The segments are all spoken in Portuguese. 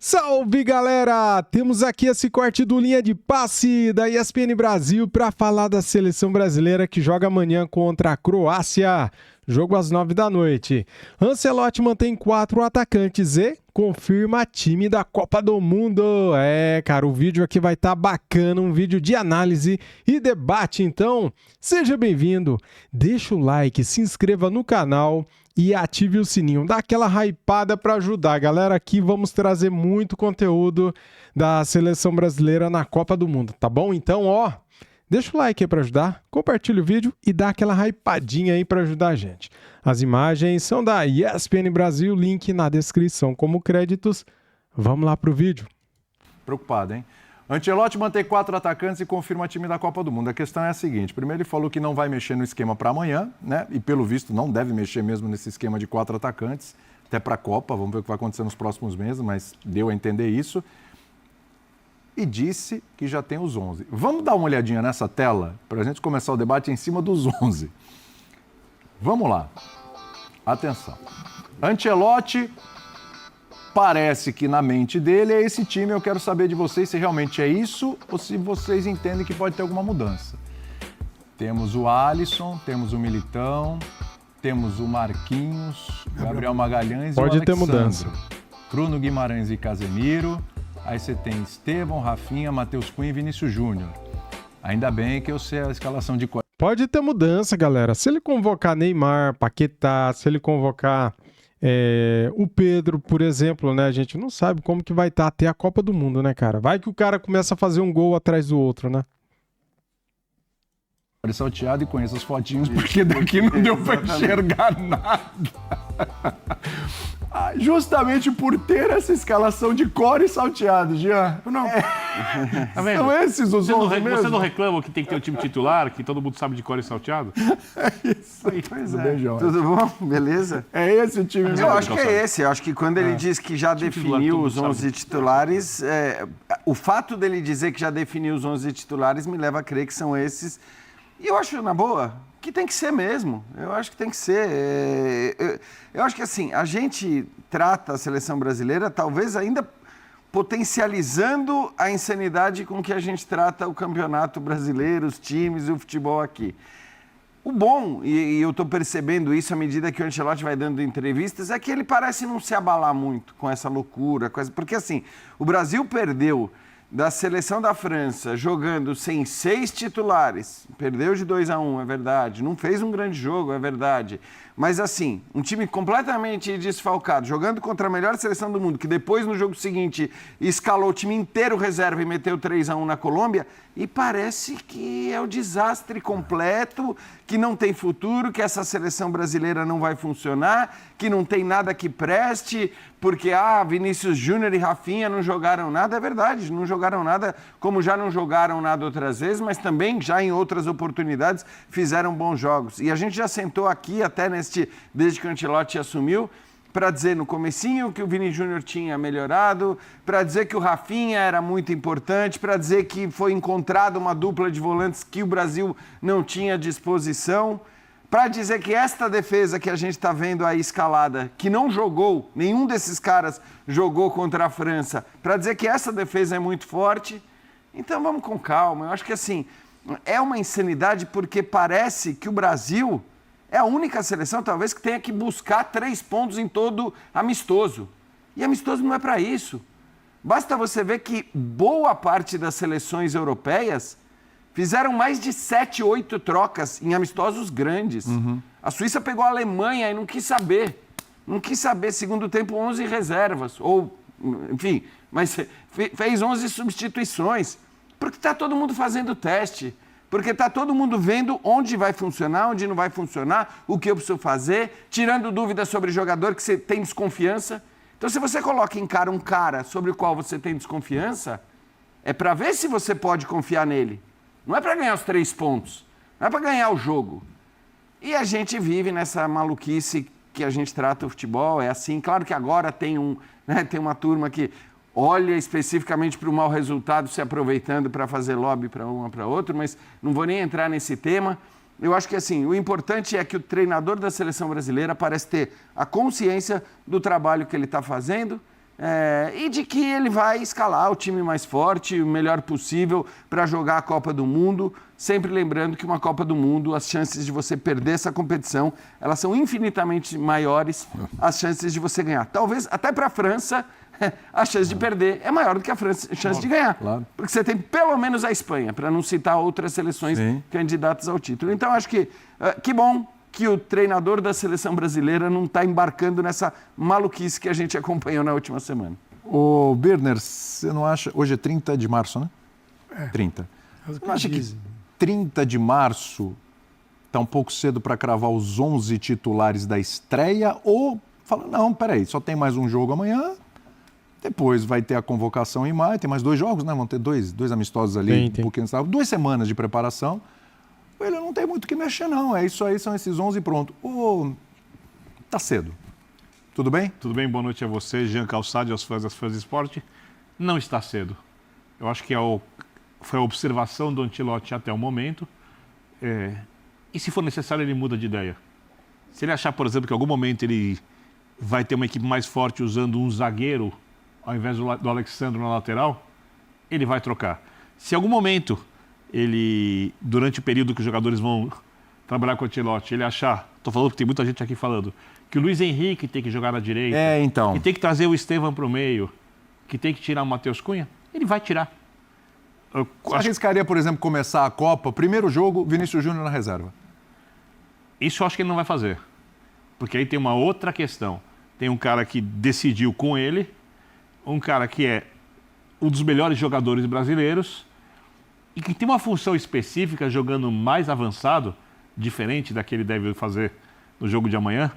Salve, galera! Temos aqui esse corte do Linha de Passe da ESPN Brasil para falar da seleção brasileira que joga amanhã contra a Croácia. Jogo às 9 da noite. Ancelotti mantém 4 atacantes e confirma time da Copa do Mundo. Cara, o vídeo aqui vai estar bacana, um vídeo de análise e debate, então seja bem-vindo. Deixa o like, se inscreva no canal e ative o sininho, dá aquela hypada para ajudar. Galera, aqui vamos trazer muito conteúdo da seleção brasileira na Copa do Mundo, tá bom? Então, deixa o like aí para ajudar, compartilha o vídeo e dá aquela hypadinha aí para ajudar a gente. As imagens são da ESPN Brasil, link na descrição como créditos. Vamos lá pro vídeo. Preocupado, hein? Ancelotti mantém 4 atacantes e confirma time da Copa do Mundo. A questão é a seguinte: primeiro ele falou que não vai mexer no esquema para amanhã, né? E pelo visto não deve mexer mesmo nesse esquema de 4 atacantes, até para a Copa. Vamos ver o que vai acontecer nos próximos meses, mas deu a entender isso. E disse que já tem os 11. Vamos dar uma olhadinha nessa tela para a gente começar o debate em cima dos 11. Vamos lá. Atenção. Ancelotti, parece que na mente dele é esse time. Eu quero saber de vocês se realmente é isso ou se vocês entendem que pode ter alguma mudança. Temos o Alisson, temos o Militão, temos o Marquinhos, Gabriel Magalhães pode e o ter Alexandre. mudança. Bruno Guimarães e Casemiro. Aí você tem Estevão, Rafinha, Matheus Cunha e Vinícius Júnior. Ainda bem que eu sei a escalação de... Pode ter mudança, galera. Se ele convocar Neymar, Paquetá, se ele convocar o Pedro, por exemplo, né? A gente não sabe como que vai estar até a Copa do Mundo, né, cara? Vai que o cara começa a fazer um gol atrás do outro, né? Salteado e conheço as fotinhos, porque daqui não deu pra enxergar nada. Justamente por ter essa escalação de core salteado, Jean. Não. Tá vendo? São esses os 11 mesmo? Você não reclama que tem que ter o time titular, que todo mundo sabe de core salteado? É isso. Pois Tudo é. bem, João? Tudo bom? Beleza? É esse o time mesmo? Eu acho que é esse. Eu acho que quando ele diz que já definiu os 11 titulares, o fato dele dizer que já definiu os 11 titulares me leva a crer que são esses. E eu acho, na boa, que tem que ser mesmo. Eu acho que tem que ser. Eu acho que, assim, a gente trata a seleção brasileira talvez ainda potencializando a insanidade com que a gente trata o campeonato brasileiro, os times e o futebol aqui. O bom, e eu estou percebendo isso à medida que o Ancelotti vai dando entrevistas, é que ele parece não se abalar muito com essa loucura. Porque, assim, o Brasil perdeu da seleção da França jogando sem 6 titulares, perdeu de 2-1, é verdade, não fez um grande jogo, é verdade, mas assim, um time completamente desfalcado, jogando contra a melhor seleção do mundo, que depois no jogo seguinte escalou o time inteiro reserva e meteu 3-1 na Colômbia, e parece que é o desastre completo, que não tem futuro, que essa seleção brasileira não vai funcionar, que não tem nada que preste, porque Vinícius Júnior e Rafinha não jogaram nada. É verdade, não jogaram nada, como já não jogaram nada outras vezes, mas também já em outras oportunidades fizeram bons jogos. E a gente já sentou aqui, até desde que o Ancelotti assumiu, para dizer no comecinho que o Vini Júnior tinha melhorado, para dizer que o Rafinha era muito importante, para dizer que foi encontrada uma dupla de volantes que o Brasil não tinha à disposição, para dizer que esta defesa que a gente está vendo aí escalada, que não jogou, nenhum desses caras jogou contra a França, para dizer que essa defesa é muito forte. Então vamos com calma. Eu acho que, assim, é uma insanidade porque parece que o Brasil é a única seleção, talvez, que tenha que buscar 3 pontos em todo amistoso. E amistoso não é para isso. Basta você ver que boa parte das seleções europeias fizeram mais de 7, 8 trocas em amistosos grandes. A Suíça pegou a Alemanha e não quis saber. Não quis saber, segundo tempo, 11 reservas. Ou, enfim, mas fez 11 substituições. Porque está todo mundo fazendo teste. Porque está todo mundo vendo onde vai funcionar, onde não vai funcionar, o que eu preciso fazer, tirando dúvidas sobre jogador que você tem desconfiança. Então, se você coloca em cara um cara sobre o qual você tem desconfiança, é para ver se você pode confiar nele. Não é para ganhar os 3 pontos, não é para ganhar o jogo. E a gente vive nessa maluquice que a gente trata o futebol, é assim. Claro que agora tem uma turma que olha especificamente para o mau resultado, se aproveitando para fazer lobby para uma para outra, mas não vou nem entrar nesse tema. Eu acho que, assim, o importante é que o treinador da seleção brasileira parece ter a consciência do trabalho que ele está fazendo, e de que ele vai escalar o time mais forte, o melhor possível para jogar a Copa do Mundo, sempre lembrando que uma Copa do Mundo, as chances de você perder essa competição, elas são infinitamente maiores as chances de você ganhar. Talvez até para a França, a chance de perder é maior do que a chance de ganhar. Claro. Porque você tem pelo menos a Espanha, para não citar outras seleções candidatas ao título. Então, acho que bom que o treinador da seleção brasileira não está embarcando nessa maluquice que a gente acompanhou na última semana. Ô, Birner, você não acha... Hoje é 30 de março, né? 30. Você não acha que 30 de março está um pouco cedo para cravar os 11 titulares da estreia? Ou fala, não, peraí, só tem mais um jogo amanhã, depois vai ter a convocação em maio, tem mais 2 jogos, né? Vão ter dois amistosos ali, tem. um pouquinho, 2 semanas de preparação. Ele não tem muito o que mexer, não. É isso aí, são esses 11 e pronto. Tá cedo. Tudo bem? Tudo bem, boa noite a você, Jean Calçade e aos fãs das fãs de esporte. Não está cedo. Eu acho que foi a observação do Ancelotti até o momento. E se for necessário, ele muda de ideia. Se ele achar, por exemplo, que em algum momento ele vai ter uma equipe mais forte usando um zagueiro ao invés do Alexandre na lateral, ele vai trocar. Se em algum momento ele, durante o período que os jogadores vão trabalhar com o Ancelotti, ele achar, estou falando porque tem muita gente aqui falando, que o Luiz Henrique tem que jogar na direita, então. que tem que trazer o Estevam para o meio, que tem que tirar o Matheus Cunha, ele vai tirar. Você arriscaria, por exemplo, começar a Copa, primeiro jogo, Vinícius Júnior na reserva? Isso eu acho que ele não vai fazer. Porque aí tem uma outra questão. Tem um cara que decidiu com ele, um cara que é um dos melhores jogadores brasileiros e que tem uma função específica jogando mais avançado, diferente da que ele deve fazer no jogo de amanhã,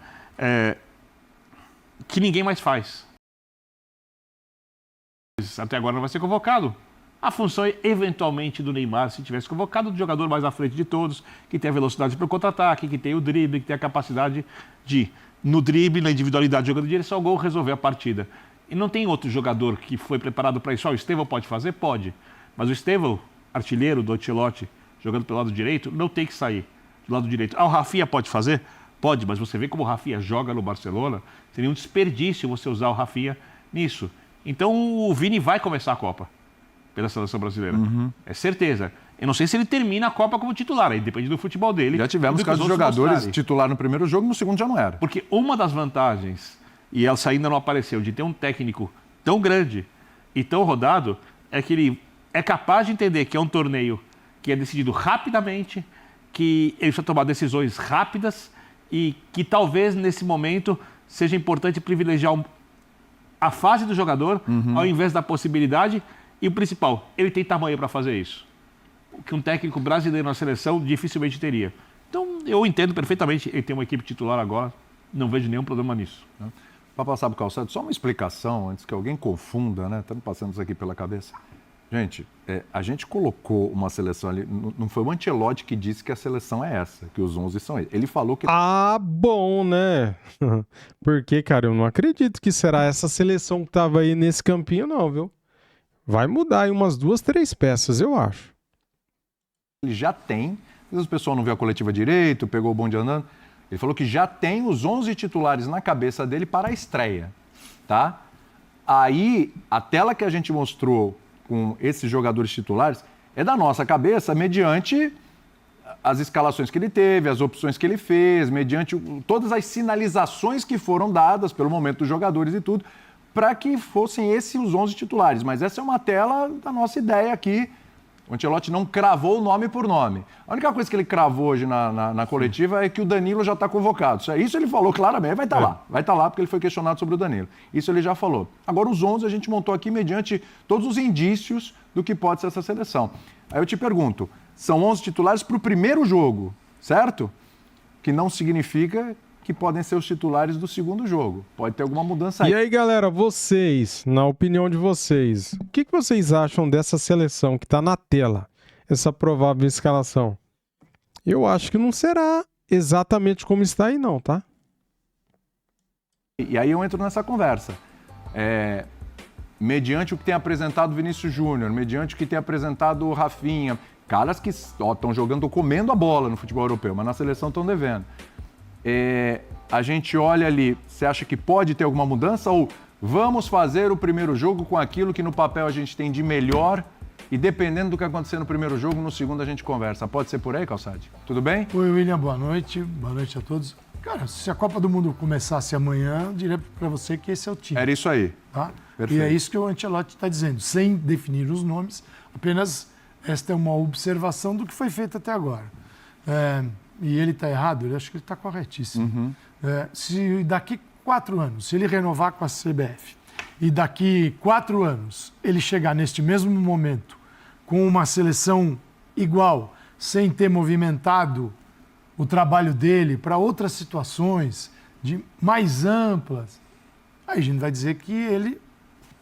que ninguém mais faz. Até agora não vai ser convocado. A função é, eventualmente, do Neymar, se tivesse convocado, do jogador mais à frente de todos, que tem a velocidade para o contra-ataque, que tem o drible, que tem a capacidade de, no drible, na individualidade, jogando de direção ao gol, resolver a partida. E não tem outro jogador que foi preparado para isso. O Estevam pode fazer? Pode. Mas o Estevam, artilheiro do Ancelotti, jogando pelo lado direito, não tem que sair do lado direito. O Rafinha pode fazer? Pode, mas você vê como o Rafinha joga no Barcelona, seria um desperdício você usar o Rafinha nisso. Então o Vini vai começar a Copa pela seleção brasileira. É certeza. Eu não sei se ele termina a Copa como titular, aí depende do futebol dele. Já tivemos casos de jogadores titular no primeiro jogo, no segundo já não era. Porque uma das vantagens, e essa ainda não apareceu, de ter um técnico tão grande e tão rodado, é que ele é capaz de entender que é um torneio que é decidido rapidamente, que ele precisa tomar decisões rápidas e que talvez nesse momento seja importante privilegiar a fase do jogador ao invés da possibilidade. E o principal, ele tem tamanho para fazer isso. O que um técnico brasileiro na seleção dificilmente teria. Então, eu entendo perfeitamente, ele tem uma equipe titular agora, não vejo nenhum problema nisso. Para passar para o Calçado, só uma explicação, antes que alguém confunda, né? Estamos passando isso aqui pela cabeça. Gente, a gente colocou uma seleção ali, não foi o Ancelotti que disse que a seleção é essa, que os 11 são eles. Ele falou que... Ah, bom, né? Porque, cara, eu não acredito que será essa seleção que estava aí nesse campinho, não, viu? Vai mudar aí umas 2, 3 peças, eu acho. Ele já tem, às vezes o pessoal não viu a coletiva direito, pegou o bonde andando. Ele falou que já tem os 11 titulares na cabeça dele para a estreia, tá? Aí, a tela que a gente mostrou com esses jogadores titulares é da nossa cabeça, mediante as escalações que ele teve, as opções que ele fez, mediante todas as sinalizações que foram dadas pelo momento dos jogadores e tudo, para que fossem esses os 11 titulares. Mas essa é uma tela da nossa ideia aqui. O Ancelotti não cravou o nome por nome. A única coisa que ele cravou hoje na coletiva é que o Danilo já está convocado. Isso ele falou claramente, vai estar lá. Vai estar lá porque ele foi questionado sobre o Danilo. Isso ele já falou. Agora os 11 a gente montou aqui mediante todos os indícios do que pode ser essa seleção. Aí eu te pergunto, são 11 titulares para o primeiro jogo, certo? Que não significa que podem ser os titulares do segundo jogo. Pode ter alguma mudança aí. E aí, galera, vocês, na opinião de vocês, o que vocês acham dessa seleção que está na tela, essa provável escalação? Eu acho que não será exatamente como está aí não, tá? E aí eu entro nessa conversa. Mediante o que tem apresentado o Vinícius Júnior, mediante o que tem apresentado o Rafinha, caras que estão jogando, comendo a bola no futebol europeu, mas na seleção estão devendo. A gente olha ali, você acha que pode ter alguma mudança ou Vamos fazer o primeiro jogo com aquilo que no papel a gente tem de melhor e dependendo do que acontecer no primeiro jogo, no segundo a gente conversa. Pode ser por aí, Calçade? Tudo bem? Oi, William, boa noite a todos. Cara, se a Copa do Mundo começasse amanhã, eu diria para você que esse é o time. Era isso aí. Tá? Perfeito. E é isso que o Ancelotti está dizendo, sem definir os nomes, apenas esta é uma observação do que foi feito até agora. E ele está errado? Eu acho que ele está corretíssimo. Se daqui 4 anos, se ele renovar com a CBF, e daqui 4 anos ele chegar neste mesmo momento com uma seleção igual, sem ter movimentado o trabalho dele para outras situações mais amplas, aí a gente vai dizer que ele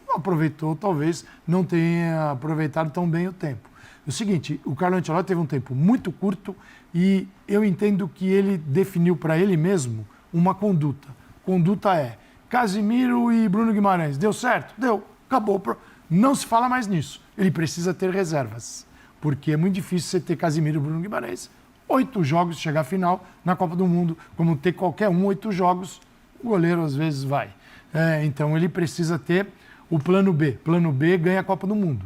não aproveitou, talvez não tenha aproveitado tão bem o tempo. É o seguinte, o Carlo Ancelotti teve um tempo muito curto e eu entendo que ele definiu para ele mesmo uma conduta. Conduta é Casimiro e Bruno Guimarães. Deu certo? Deu. Acabou. Não se fala mais nisso. Ele precisa ter reservas, porque é muito difícil você ter Casimiro e Bruno Guimarães 8 jogos, chegar à final na Copa do Mundo, como ter qualquer 8 jogos, o goleiro às vezes vai. Então ele precisa ter o plano B. Plano B ganha a Copa do Mundo.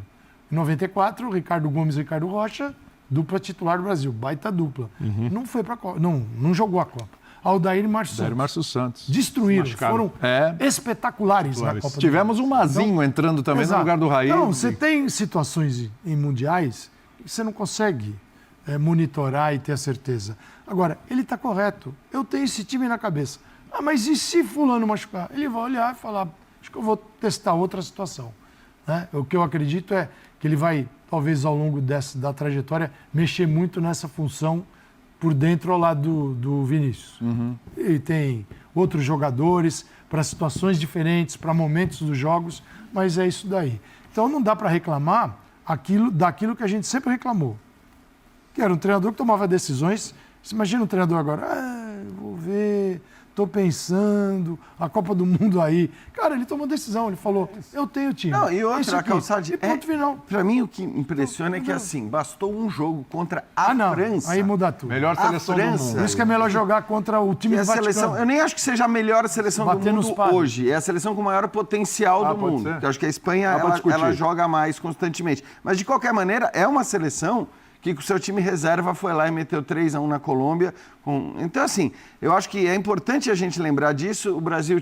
Em 94, Ricardo Gomes e Ricardo Rocha, dupla titular do Brasil, baita dupla. Não foi para a Copa, não jogou a Copa. Aldair e Márcio Santos. Destruíram, foram espetaculares na Copa do Mundo. Tivemos um Mazinho entrando também no lugar do Raí. Não, você tem situações em mundiais que você não consegue monitorar e ter a certeza. Agora, ele está correto. Eu tenho esse time na cabeça. Mas e se fulano machucar? Ele vai olhar e falar, acho que eu vou testar outra situação. O que eu acredito é que ele vai, talvez ao longo da trajetória, mexer muito nessa função por dentro ao lado do Vinícius. E tem outros jogadores para situações diferentes, para momentos dos jogos, mas é isso daí. Então não dá para reclamar daquilo que a gente sempre reclamou. Que era um treinador que tomava decisões. Você imagina um treinador agora, vou ver, estou pensando, a Copa do Mundo aí. Cara, ele tomou decisão, ele falou, eu tenho time. Não, e outra, Calçade, ponto final. Para mim o que impressiona é que assim, bastou um jogo contra a França. Aí muda tudo. Melhor seleção do mundo. Por isso que é melhor jogar contra o time do Vaticano. Eu nem acho que seja a melhor seleção do mundo hoje. É a seleção com o maior potencial do mundo. Eu acho que a Espanha, ela joga mais constantemente. Mas, de qualquer maneira, é uma seleção que o seu time reserva foi lá e meteu 3-1 na Colômbia. Então, assim, eu acho que é importante a gente lembrar disso. O Brasil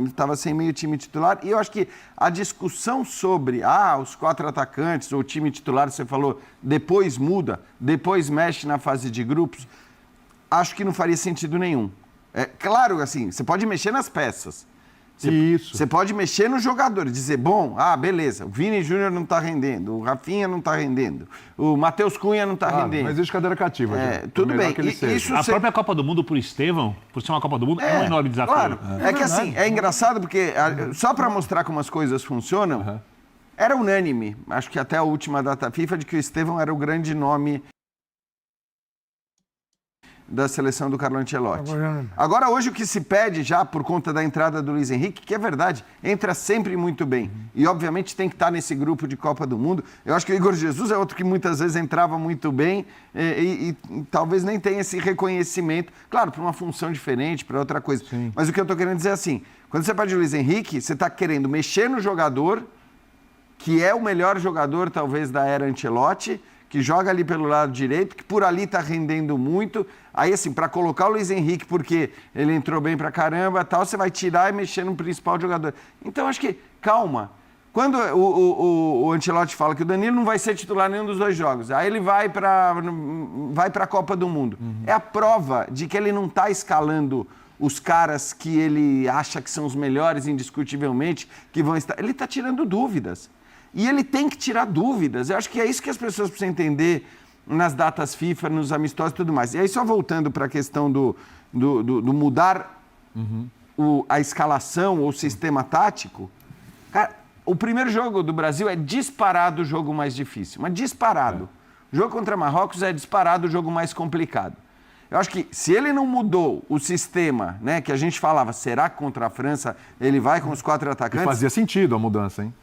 estava sem meio time titular e eu acho que a discussão sobre os 4 atacantes ou o time titular, você falou, depois muda, depois mexe na fase de grupos, acho que não faria sentido nenhum. Claro, assim, você pode mexer nas peças. Você pode mexer nos jogadores, dizer, beleza, o Vini Júnior não está rendendo, o Rafinha não está rendendo, o Matheus Cunha não está rendendo. Mas existe cadeira cativa. Tudo bem. A própria Copa do Mundo por Estevão, por ser uma Copa do Mundo, é um enorme desafio. Claro, que assim, é engraçado porque, só para mostrar como as coisas funcionam, era unânime, acho que até a última data FIFA, de que o Estevão era o grande nome da seleção do Carlo Ancelotti. Agora, hoje, o que se pede já, por conta da entrada do Luiz Henrique, que é verdade, entra sempre muito bem. E, obviamente, tem que estar nesse grupo de Copa do Mundo. Eu acho que o Igor Jesus é outro que muitas vezes entrava muito bem e talvez nem tenha esse reconhecimento. Claro, para uma função diferente, para outra coisa. Sim. Mas o que eu estou querendo dizer é assim, quando você pede o Luiz Henrique, você está querendo mexer no jogador, que é o melhor jogador, talvez, da era Ancelotti, que joga ali pelo lado direito, que por ali está rendendo muito. Aí, assim, para colocar o Luiz Henrique, porque ele entrou bem pra caramba e tal, você vai tirar e mexer no principal jogador. Então, acho que, calma. Quando o Ancelotti fala que o Danilo não vai ser titular em nenhum dos 2 jogos, aí ele vai para a Copa do Mundo. É a prova de que ele não está escalando os caras que ele acha que são os melhores, indiscutivelmente, que vão estar... Ele está tirando dúvidas. E ele tem que tirar dúvidas. Eu acho que é isso que as pessoas precisam entender nas datas FIFA, nos amistosos e tudo mais. E aí, só voltando para a questão do mudar a escalação ou o sistema tático, cara, o primeiro jogo do Brasil é disparado o jogo mais difícil, mas disparado. O jogo contra Marrocos é disparado o jogo mais complicado. Eu acho que se ele não mudou o sistema, né, que a gente falava, será que contra a França ele vai com os 4 atacantes? E fazia sentido a mudança, hein?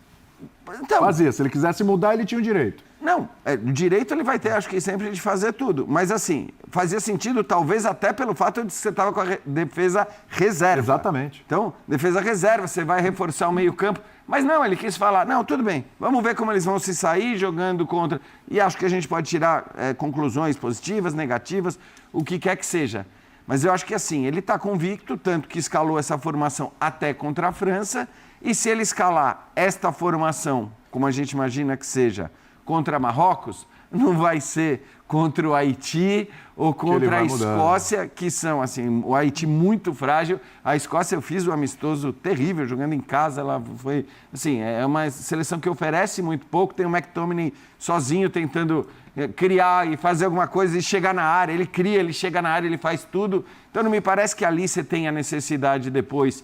Então, fazia. Se ele quisesse mudar, ele tinha o direito. Não, direito ele vai ter, acho que sempre, de fazer tudo. Mas assim, fazia sentido talvez até pelo fato de que você estava com a defesa reserva. Exatamente. Então, defesa reserva, você vai reforçar o meio-campo. Mas não, ele quis falar, não, tudo bem, vamos ver como eles vão se sair jogando contra. E acho que a gente pode tirar conclusões positivas, negativas, o que quer que seja. Mas eu acho que assim, ele está convicto, tanto que escalou essa formação até contra a França, e se ele escalar esta formação, como a gente imagina que seja, contra Marrocos, não vai ser contra o Haiti ou contra a Escócia, que são, assim, o Haiti muito frágil. A Escócia, eu fiz um amistoso terrível, jogando em casa, ela foi, assim, é uma seleção que oferece muito pouco, tem o McTominay sozinho tentando criar e fazer alguma coisa e chegar na área, ele cria, ele chega na área, ele faz tudo. Então não me parece que ali você tem a necessidade depois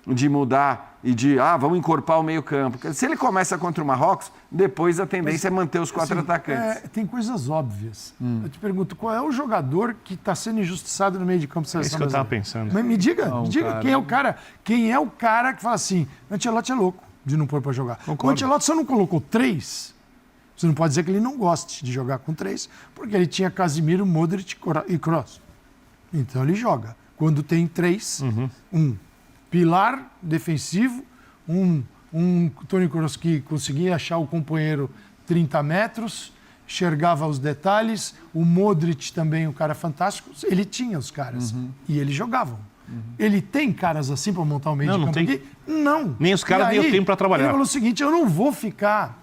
de mudar e de, vamos encorpar o meio-campo. Se ele começa contra o Marrocos, depois a tendência é manter os 4 atacantes. Tem coisas óbvias. Eu te pergunto, qual é o jogador que está sendo injustiçado no meio de campo da seleção? É isso que eu estava pensando. Mas me diga quem é o cara que fala assim, o Ancelotti é louco de não pôr para jogar. Concordo. O Ancelotti só não colocou 3, você não pode dizer que ele não goste de jogar com 3, porque ele tinha Casemiro, Modric e Kroos. Então ele joga. Quando tem 3, um pilar defensivo, um Toni Kroos que conseguia achar o companheiro 30 metros, enxergava os detalhes, o Modric também, um cara fantástico, ele tinha os caras e eles jogavam. Ele tem caras assim para montar o meio de campo aqui? Não. Nem os caras nem o tempo para trabalhar. Ele falou o seguinte, eu não vou ficar,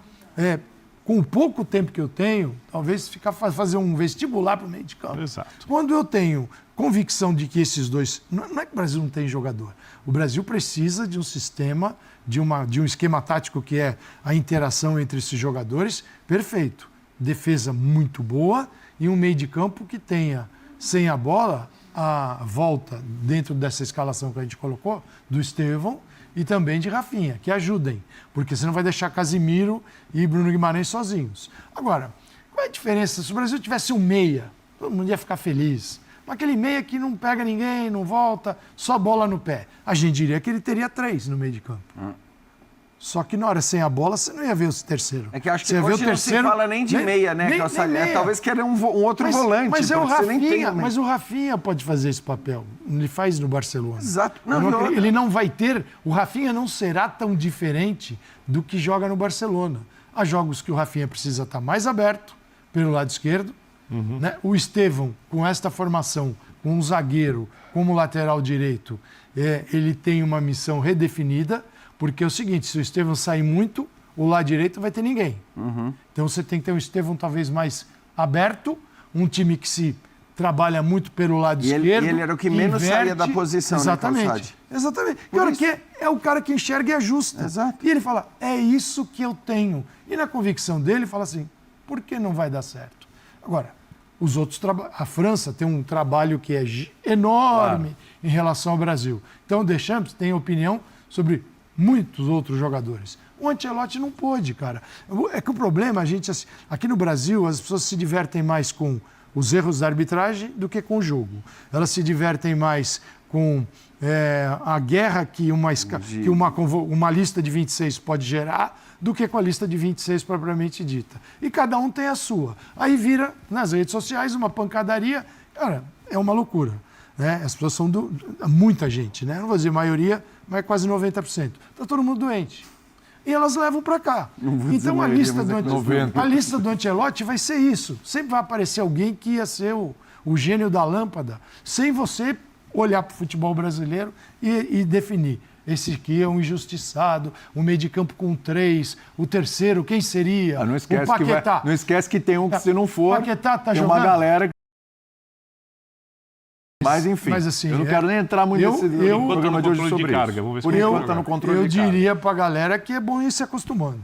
com o pouco tempo que eu tenho, talvez fazer um vestibular para o meio de campo. Exato. Quando eu tenho convicção de que esses dois... Não é que o Brasil não tem jogador. O Brasil precisa de um sistema, de um esquema tático que é a interação entre esses jogadores perfeito. Defesa muito boa e um meio de campo que tenha, sem a bola, a volta dentro dessa escalação que a gente colocou, do Estevão e também de Rafinha, que ajudem. Porque você não vai deixar Casemiro e Bruno Guimarães sozinhos. Agora, qual é a diferença? Se o Brasil tivesse um meia, todo mundo ia ficar feliz. Mas aquele meia que não pega ninguém, não volta, só bola no pé. A gente diria que ele teria 3 no meio de campo. Só que na hora sem a bola, você não ia ver o terceiro. É que eu acho que você hoje não se fala nem de meia, né? meia. Talvez queira um outro volante. Mas o Rafinha pode fazer esse papel. Ele faz no Barcelona. Exato. Ele não vai ter... O Rafinha não será tão diferente do que joga no Barcelona. Há jogos que o Rafinha precisa estar mais aberto pelo lado esquerdo. Né? O Estevão, com esta formação, com um zagueiro como lateral direito, ele tem uma missão redefinida, porque é o seguinte, se o Estevão sair muito, o lado direito não vai ter ninguém. Então você tem que ter um Estevão talvez mais aberto, um time que se trabalha muito pelo lado esquerdo. E ele era o que menos saía da posição, exatamente, né, exatamente. Que é o cara que enxerga e ajusta. Exato. E ele fala, é isso que eu tenho. E na convicção dele, fala assim, por que não vai dar certo? Agora, os outros a França tem um trabalho que é enorme em relação ao Brasil. Então, o Deschamps tem opinião sobre muitos outros jogadores. O Ancelotti não pôde, cara. É que o problema, aqui no Brasil, as pessoas se divertem mais com os erros da arbitragem do que com o jogo. Elas se divertem mais com a guerra que uma lista de 26 pode gerar do que com a lista de 26 propriamente dita. E cada um tem a sua. Aí vira, nas redes sociais, uma pancadaria. Cara, é uma loucura. Né? As pessoas são muita gente, né? Não vou dizer maioria, mas quase 90%. Está todo mundo doente. E elas levam para cá. Então a lista do Ancelotti vai ser isso. Sempre vai aparecer alguém que ia ser o gênio da lâmpada, sem você olhar para o futebol brasileiro e definir. Esse aqui é um injustiçado, um meio de campo com 3, o terceiro, quem seria? Não esquece, o Paquetá. Não esquece que tem um que, se não for, Paquetá tá tem jogando. Uma galera... Mas, enfim, assim, eu não quero nem entrar muito nesse programa de hoje sobre carga. isso. Vamos ver Por enquanto está no controle de carga. Eu diria para a galera que é bom ir se acostumando,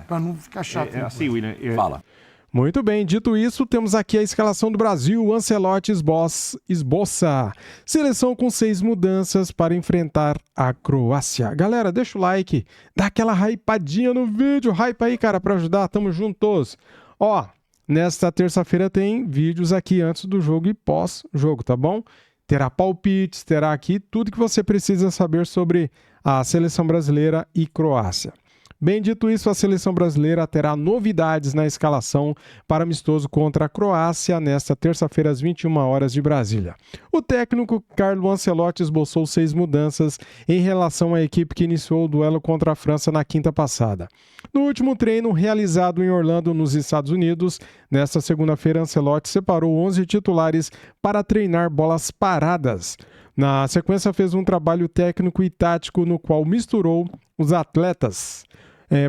para não ficar chato. Assim, William. Fala. Muito bem, dito isso, temos aqui a escalação do Brasil. Ancelotti esboça seleção com 6 mudanças para enfrentar a Croácia. Galera, deixa o like, dá aquela hypadinha no vídeo, hype aí, cara, para ajudar, tamo juntos. Ó, nesta terça-feira tem vídeos aqui antes do jogo e pós-jogo, tá bom? Terá palpites, terá aqui tudo que você precisa saber sobre a seleção brasileira e Croácia. Bem dito isso, a seleção brasileira terá novidades na escalação para amistoso contra a Croácia nesta terça-feira às 21 horas de Brasília. O técnico Carlo Ancelotti esboçou 6 mudanças em relação à equipe que iniciou o duelo contra a França na quinta passada. No último treino realizado em Orlando, nos Estados Unidos, nesta segunda-feira, Ancelotti separou 11 titulares para treinar bolas paradas. Na sequência, fez um trabalho técnico e tático no qual misturou os atletas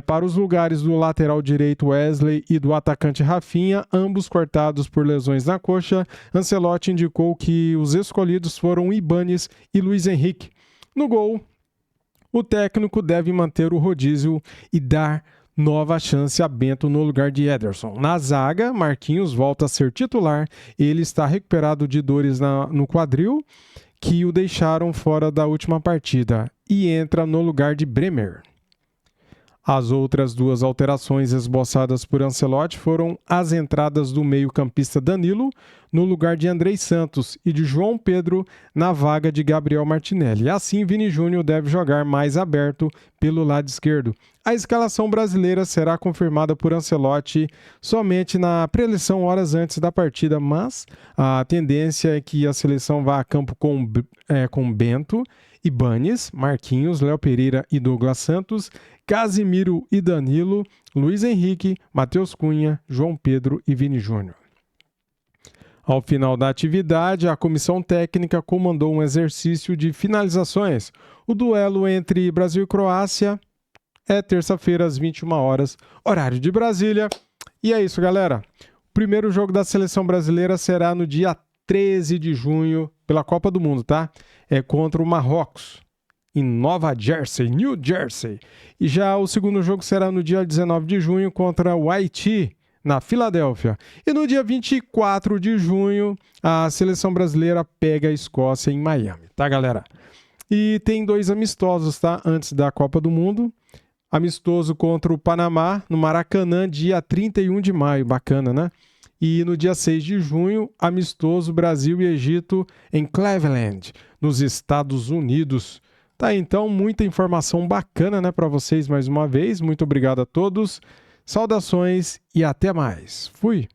para os lugares do lateral direito Wesley e do atacante Rafinha, ambos cortados por lesões na coxa. Ancelotti indicou que os escolhidos foram Ibanes e Luiz Henrique. No gol, o técnico deve manter o rodízio e dar nova chance a Bento no lugar de Ederson. Na zaga, Marquinhos volta a ser titular. Ele está recuperado de dores no quadril que o deixaram fora da última partida e entra no lugar de Bremer. As outras 2 alterações esboçadas por Ancelotti foram as entradas do meio-campista Danilo no lugar de Andrei Santos e de João Pedro na vaga de Gabriel Martinelli. Assim, Vini Júnior deve jogar mais aberto pelo lado esquerdo. A escalação brasileira será confirmada por Ancelotti somente na preleção horas antes da partida, mas a tendência é que a seleção vá a campo com Bento, Ibanes, Marquinhos, Léo Pereira e Douglas Santos, Casimiro e Danilo, Luiz Henrique, Matheus Cunha, João Pedro e Vini Júnior. Ao final da atividade, a comissão técnica comandou um exercício de finalizações. O duelo entre Brasil e Croácia é terça-feira às 21 horas, horário de Brasília. E é isso, galera. O primeiro jogo da seleção brasileira será no dia 13 de junho, pela Copa do Mundo, tá? É contra o Marrocos, em Nova Jersey, New Jersey. E já o segundo jogo será no dia 19 de junho contra o Haiti, na Filadélfia. E no dia 24 de junho, a seleção brasileira pega a Escócia em Miami, tá, galera? E tem 2 amistosos, tá? Antes da Copa do Mundo. Amistoso contra o Panamá, no Maracanã, dia 31 de maio. Bacana, né? E no dia 6 de junho, amistoso Brasil e Egito em Cleveland, nos Estados Unidos. Tá, então, muita informação bacana, né, para vocês mais uma vez. Muito obrigado a todos. Saudações e até mais. Fui!